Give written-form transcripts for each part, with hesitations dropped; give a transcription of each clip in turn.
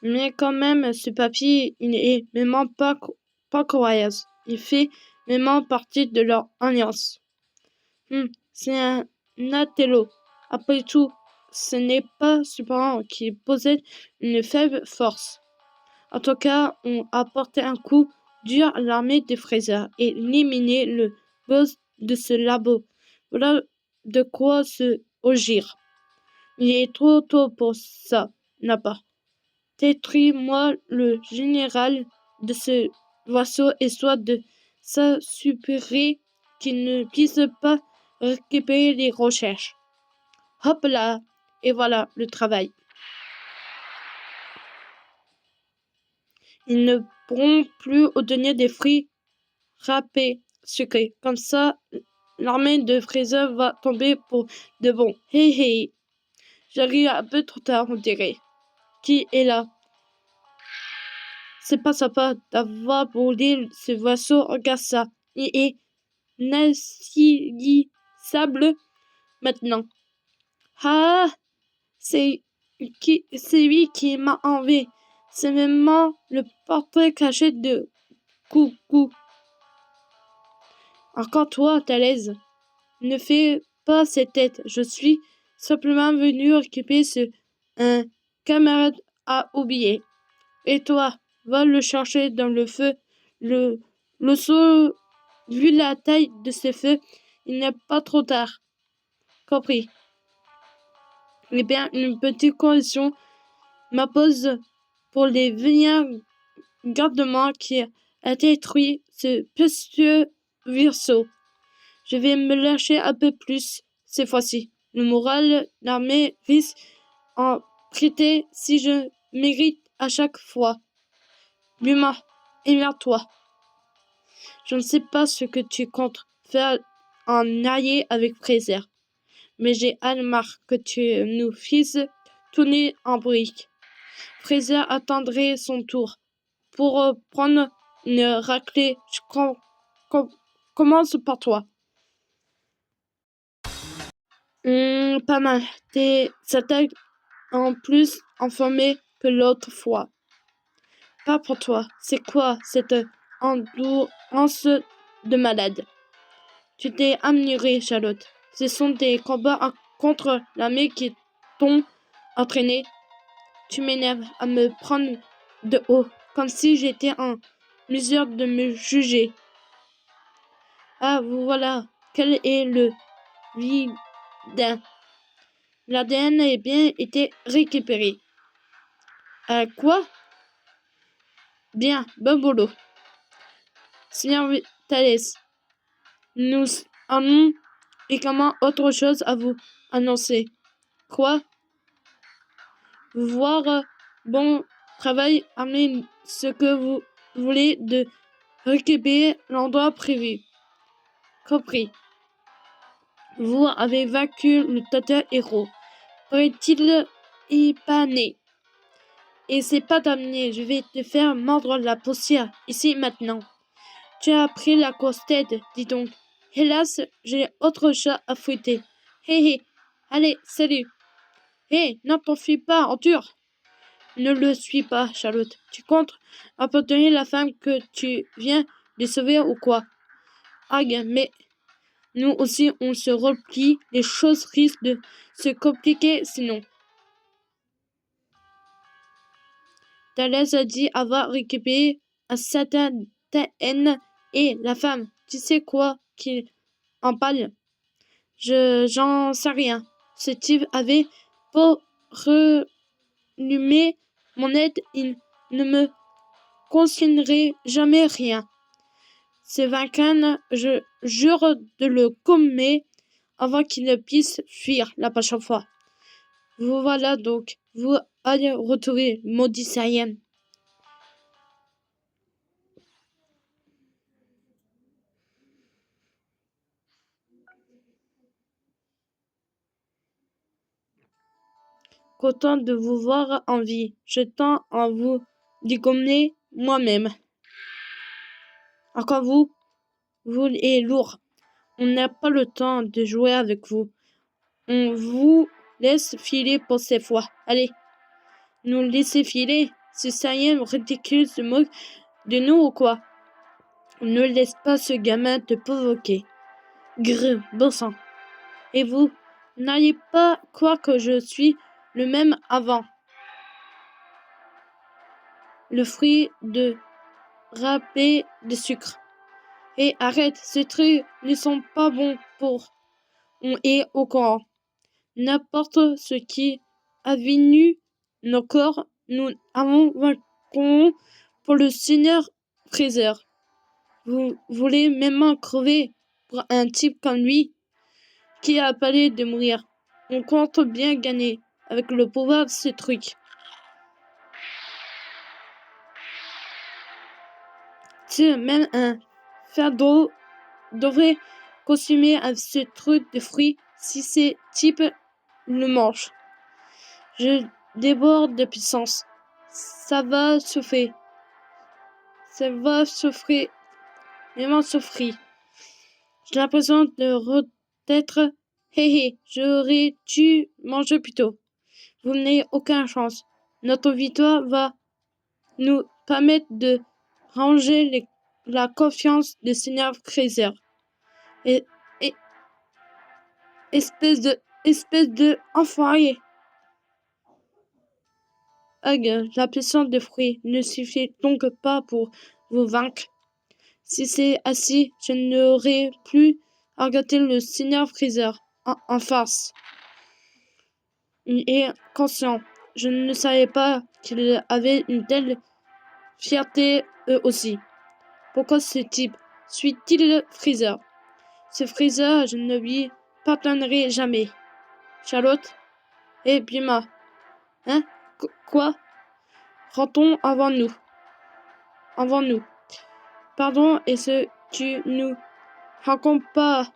Mais quand même, ce papier, il est même pas croyable. Il fait même partie de leur alliance. C'est un Atello. Après tout, ce n'est pas Superman qui possède une faible force. En tout cas, on a porté un coup dur à l'armée de Fraser et éliminé le boss de ce labo. Voilà de quoi se rougir. Il est trop tôt pour ça, n'a pas. Détruis-moi le général de ce vaisseau et soit de s'assurer qu'il ne puisse pas récupérer les recherches. Hop là, et voilà le travail. Ils ne pourront plus obtenir des fruits râpés sucrés. Comme ça, l'armée de Fraser va tomber pour de bon. Hé hé, j'arrive un peu trop tard, on dirait. Qui est là? C'est pas sympa d'avoir brûlé ce vaisseau. Regarde ça. Il est insaisissable maintenant. Ah, c'est lui qui m'a enlevé. C'est même le portrait caché de Coucou. Encore toi, Thalès. Ne fais pas cette tête. Je suis simplement venu récupérer ce un camarade a oublié. Et toi, va le chercher dans le feu. Le saut, vu la taille de ce feu, il n'est pas trop tard. Compris. Eh bien, une petite condition m'impose pour les venir gardement qui a détruit ce précieux vaisseau. Je vais me lâcher un peu plus cette fois-ci. Le moral, l'armée risque en prêter si je mérite à chaque fois. Luma, émerde-toi. Je ne sais pas ce que tu comptes faire en allié avec Fraser, mais j'ai marre que tu nous fasses tourner en briques. Fraser attendrait son tour pour prendre une raclée. Je commence par toi. Pas mal. Tes attaques en plus informées que l'autre fois. Pas pour toi. C'est quoi cette endurance de malade? Tu t'es améliorée, Charlotte. Ce sont des combats contre l'armée qui t'ont entraîné. Tu m'énerves à me prendre de haut, comme si j'étais en mesure de me juger. Ah, voilà. Quel est le vilain? L'ADN a bien été récupéré. Quoi? Bien, bon boulot. Seigneur Thalès, nous avons également autre chose à vous annoncer. Quoi? Voir bon travail, amenez ce que vous voulez de récupérer l'endroit prévu. Compris. Vous avez vaincu le Tata héros. Paraît-il épané. Et c'est pas terminé, je vais te faire mordre la poussière, ici maintenant. Tu as pris la grosse tête, dis donc. Hélas, j'ai autre chat à fouetter. Hé hé, allez, salut. Hé, ne t'enfuis pas, endure. Ne le suis pas, Charlotte. Tu comptes abandonner la femme que tu viens de sauver ou quoi? Aïe, mais nous aussi on se replie, les choses risquent de se compliquer sinon. Thalès a dit avoir récupéré un certain haine et la femme. Tu sais quoi qu'il en parle? J'en sais rien. Ce type avait pour rallumer mon aide, il ne me consignerait jamais rien. Ce vainqueur, je jure de le gommer avant qu'il ne puisse fuir la prochaine fois. Vous voilà donc, vous allez retrouver maudit Saiyan. Content de vous voir en vie. Je tends à vous dégommer moi-même. Encore vous est lourd. On n'a pas le temps de jouer avec vous. On vous laisse filer pour cette fois. Allez, nous laissez filer. Ce Saiyan ridicule se moque de nous ou quoi? Ne laisse pas ce gamin te provoquer. Grrr, bon sang. Et vous, n'allez pas croire que je suis le même avant. Le fruit de râpé de sucre. Et arrête, ces trucs ne sont pas bons pour. On est au courant. N'importe ce qui a venu nos corps, nous avons vaincu pour le Seigneur Freezer. Vous voulez même crever pour un type comme lui qui a parlé de mourir. On compte bien gagner avec le pouvoir de ce truc. Tu même un fardeau devrait consommer ce truc de fruits si ces types le mangent. Je déborde de puissance. Ça va souffrir. Ça va souffrir. Vraiment souffrir. J'ai l'impression de d'être. Hé hé, j'aurais dû manger plus tôt. Vous n'avez aucune chance. Notre victoire va nous permettre de ranger la confiance du Seigneur Freezer. Et espèce de enfoiré. Hug, la puissance de fruits ne suffit donc pas pour vous vaincre. Si c'est ainsi, je n'aurai plus à regarder le Seigneur Freezer en face. Il est conscient. Je ne savais pas qu'il avait une telle fierté eux aussi. Pourquoi ce type suit-il Freezer? Ce Freezer, je ne lui pardonnerai jamais. Charlotte et Bima. Hein? Quoi? Rentrons avant nous. Pardon, est-ce que tu nous racontes pas?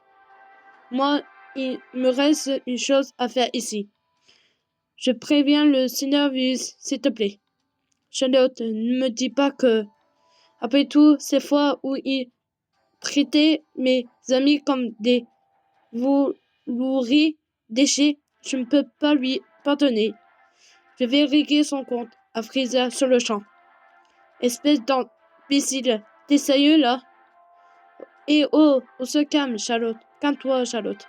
Moi, il me reste une chose à faire ici. Je préviens le Seigneur Vus, s'il te plaît. Charlotte, ne me dis pas que, après tout, ces fois où il traitait mes amis comme des vouloirs déchets, je ne peux pas lui pardonner. Je vais régler son compte à Freezer sur le champ. Espèce d'imbécile, t'es sérieux là? Eh oh, on se calme, Charlotte. Calme-toi, Charlotte.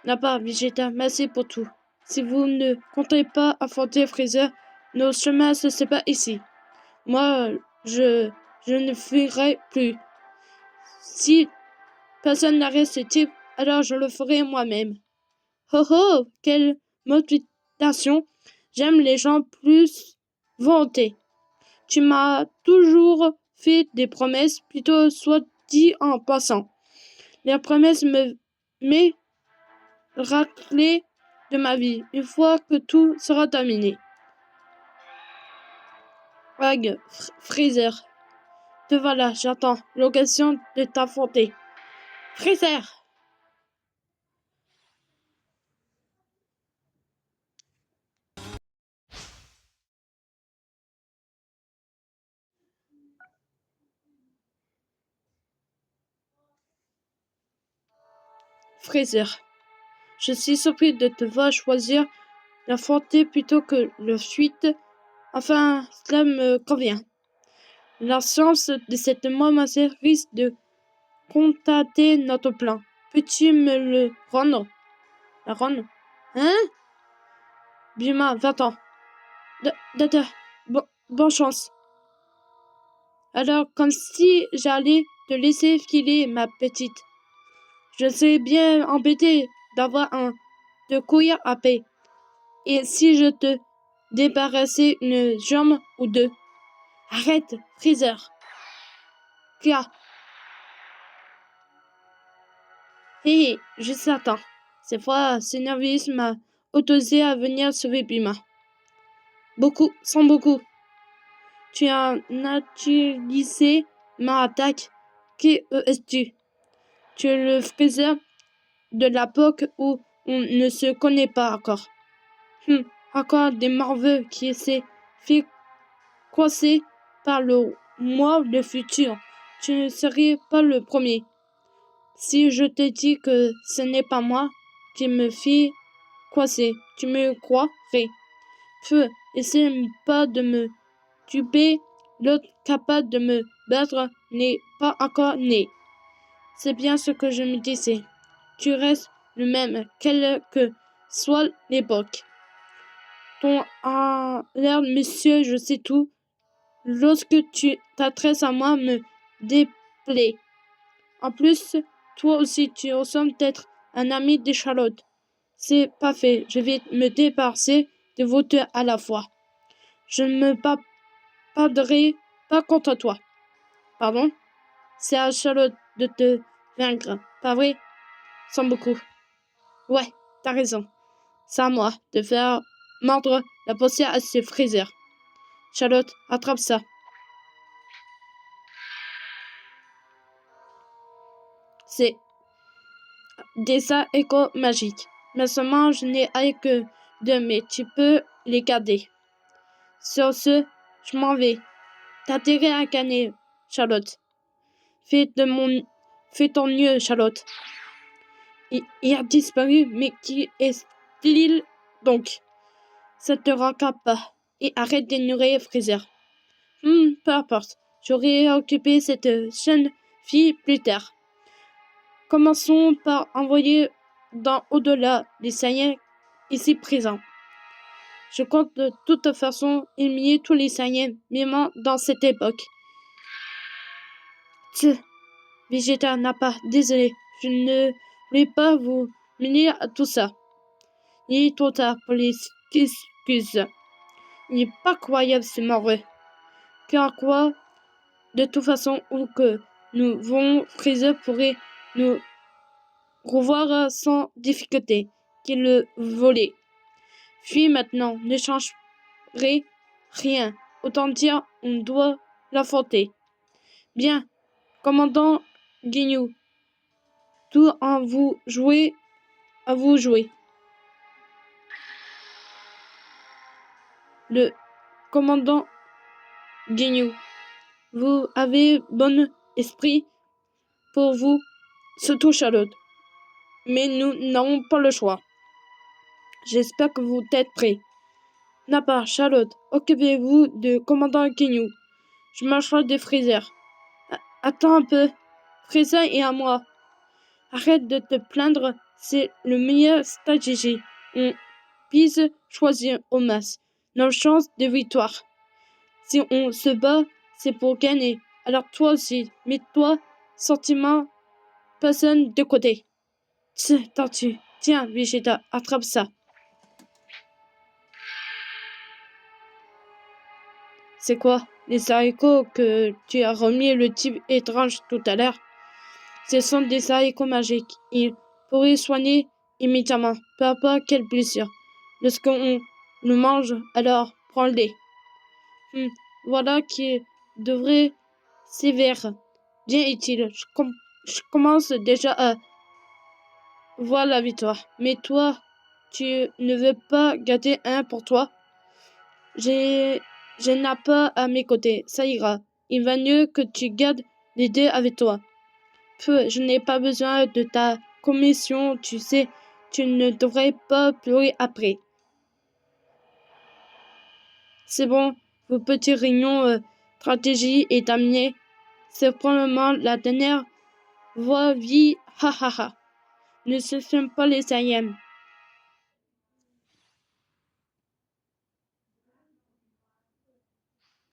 N'a pas, Vegeta, merci pour tout. Si vous ne comptez pas affronter Freezer, nos chemins se séparent ici. Moi, je ne fuirai plus. Si personne n'arrête ce type, alors je le ferai moi-même. Oh oh, quelle motivation! J'aime les gens plus volontés. Tu m'as toujours fait des promesses, plutôt soit dit en passant. Les promesses me raclées de ma vie, une fois que tout sera terminé. Hug, Freezer. Te voilà, j'attends l'occasion de t'affronter. Freezer! Freezer. Je suis surpris de te voir choisir l'affronter plutôt que le fuite. Enfin, cela me convient. La chance de cette moment risque de constater notre plan. Peux-tu me le rendre? La rendre? Hein? Buma, va-t'en. Dada, bonne chance. Alors, comme si j'allais te laisser filer, ma petite. Je serais bien embêté d'avoir de courir à paix. Et si je te débarrassais une jambe ou deux? Arrête, Freezer. Kia. Hé hé, juste attends. Cette fois, ce nervus m'a autorisé à venir sauver Buma. Sans beaucoup. Tu as naturalisé ma attaque. Qui es-tu? Tu es le Freezer de l'époque où on ne se connaît pas encore. Encore des morveux qui s'est fait coincer par le moi le futur. Tu ne serais pas le premier. Si je te dis que ce n'est pas moi qui me fais coincer, tu me croirais. Essaie pas de me Tu peux, l'autre capable de me battre n'est pas encore né. C'est bien ce que je me disais. Tu restes le même, quelle que soit l'époque. Ton a l'air, monsieur, je sais tout. Lorsque tu t'adresses à moi, me déplaît. En plus, toi aussi, tu ressembles être un ami de Charlotte. C'est parfait, je vais me débarrasser de vous deux à la fois. Je ne me pardonnerai pas contre toi. Pardon? C'est à Charlotte de te vaincre, pas vrai? Sans beaucoup. Ouais, t'as raison. C'est à moi de faire mordre la poussière à ce Freezer. Charlotte, attrape ça. C'est des échos magiques. Mais seulement je n'ai que deux, mais tu peux les garder. Sur ce, je m'en vais. T'as intérêt à gagner, Charlotte. Fais ton mieux, Charlotte. Il a disparu, mais qui est-il donc? Ça te regarde pas. Et arrête d'ignorer Freezer. Peu importe. J'aurai occupé cette jeune fille plus tard. Commençons par envoyer dans au-delà les Saiyans ici présents. Je compte de toute façon éliminer tous les Saiyans vivants dans cette époque. Vegeta n'a pas, désolé, je ne voulais pas vous mener à tout ça. Il est trop tard pour les excuses. Il n'est pas croyable ce morveux. Car quoi, de toute façon, où que nous voulons, Freezer pourrait nous revoir sans difficulté, qu'il le volait. Fuis maintenant, ne changerait rien. Autant dire, on doit l'affronter. Bien, commandant Ginyu, tout à vous jouer. Le commandant Ginyu, vous avez bon esprit pour vous, surtout Charlotte. Mais nous n'avons pas le choix. J'espère que vous êtes prêts. Nappa, Charlotte, occupez-vous de commandant Ginyu. Je marcherai de Freezer. Attends un peu. Freezer est à moi. Arrête de te plaindre, c'est le meilleur stratégie. On puisse choisir au max nos chances de victoire. Si on se bat, c'est pour gagner. Alors toi aussi, mets-toi sentiment personne de côté. Tortue. Tiens, Vegeta, attrape ça. C'est quoi? Les haricots que tu as remis le type étrange tout à l'heure? Ce sont des haricots magiques. Ils pourraient soigner immédiatement, peu importe quelle blessure. Lorsqu'on le mange, alors prends-les. Voilà qui devrait sévère. Bien utile. Je commence déjà à voir la victoire. Mais toi, tu ne veux pas garder un pour toi? Je n'ai pas à mes côtés. Ça ira. Il va mieux que tu gardes les deux avec toi. Je n'ai pas besoin de ta commission, tu sais, tu ne devrais pas pleurer après. C'est bon, vos petits réunions stratégie est terminée. C'est probablement la dernière voie vie, ha ha ha. Ne se sont pas les Saiyans.